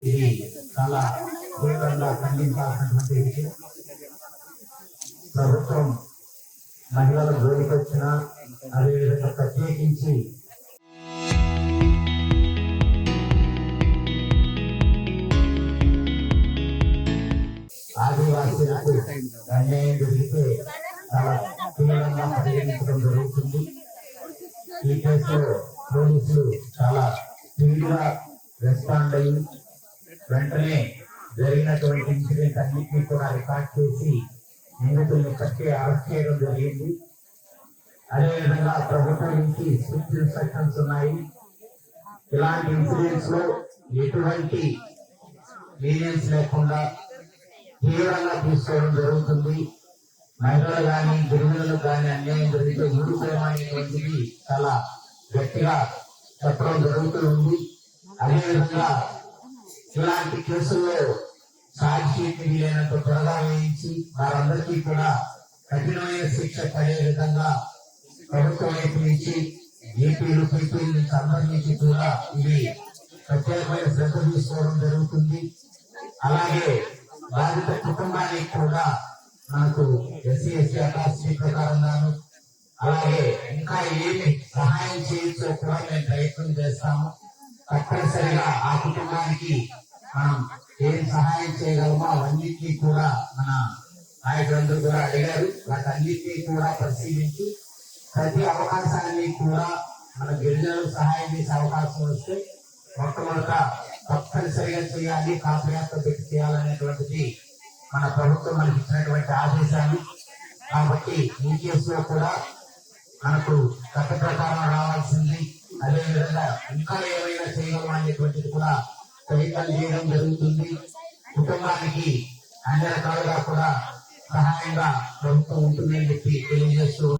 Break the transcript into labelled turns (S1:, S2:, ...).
S1: ఇది చాలా తీవ్రంగా ఖండించాల్సినటువంటి విషయం. ప్రభుత్వం మహిళల జోలికి వచ్చిన అదేవిధంగా ప్రత్యేకించి ఆదివాసీలకు అన్యాయం జరిగితే చాలా తీవ్రంగా పరిగణించడం జరుగుతుంది. ఈ కేసులో పోలీసులు చాలా స్పీడ్గా రెస్పాండ్ అయ్యి వెంటనే జరిగినటువంటి ఇన్సిడెంట్ అన్నింటినీ కూడా రికార్డ్ చేసి నిందితుల్ని కట్టి అరెస్ట్ చేయడం జరిగింది. అదేవిధంగా ప్రభుత్వం నుంచి స్ట్రిక్ట్ ఇన్స్ట్రక్షన్స్ ఉన్నాయి. ఇలాంటి ఇన్సిడెంట్స్ లో ఎటువంటి లీనియన్స్ లేకుండా తీవ్రంగా తీసుకోవడం జరుగుతుంది. మహిళలు కానీ గిరిజనులకు కానీ అన్యాయం జరిగితే ఊడిపోయేటువంటిది చాలా గట్టిగా చెప్పడం జరుగుతూ ఉంది. అదేవిధంగా ఇలాంటి కేసుల్లో ఛార్జ్ షీట్ వీలైనంత త్వరగా వేయించి వారందరికీ కూడా కఠినమైన శిక్ష పడే విధంగా ప్రభుత్వం వైపు నుంచి ఏపీలు పీపీలు సంబంధించి కూడా ఇవి ప్రత్యేకమైన శ్రద్ధ తీసుకోవడం జరుగుతుంది. అలాగే బాధిత కుటుంబానికి కూడా మనకు ఎస్సీ అట్రాసిటీ ప్రకారంగాను అలాగే ఇంకా ఏమి సహాయం చేయొచ్చో కూడా మేము ప్రయత్నం చేస్తాము. తప్పనిసరిగా ఆ కుటుంబానికి మనం ఏం సహాయం చేయగలమో అవన్నిటినీ కూడా మన నాయకులందరూ కూడా అడిగారు. వాటన్నిటినీ కూడా పరిశీలించి ప్రతి అవకాశాన్ని కూడా మన గిరిజనులకు సహాయం చేసే అవకాశం వస్తే మొట్టమొదట తప్పనిసరిగా చేయాలి, కాపయాత్ర పెట్టి చేయాలనేటువంటిది మన ప్రభుత్వం మనకి ఇచ్చినటువంటి ఆదేశాలు. కాబట్టి ఈ కేసులో కూడా మనకు చట్ట ప్రకారం రావాల్సింది. అదేవిధంగా ఇంకా ఏమైనా చేయగలం అనేటువంటిది కూడా ప్రయత్నం చేయడం జరుగుతుంది. కుటుంబానికి అన్ని రకాలుగా కూడా సహాయంగా ప్రభుత్వం ఉంటుందని చెప్పి తెలియజేస్తూ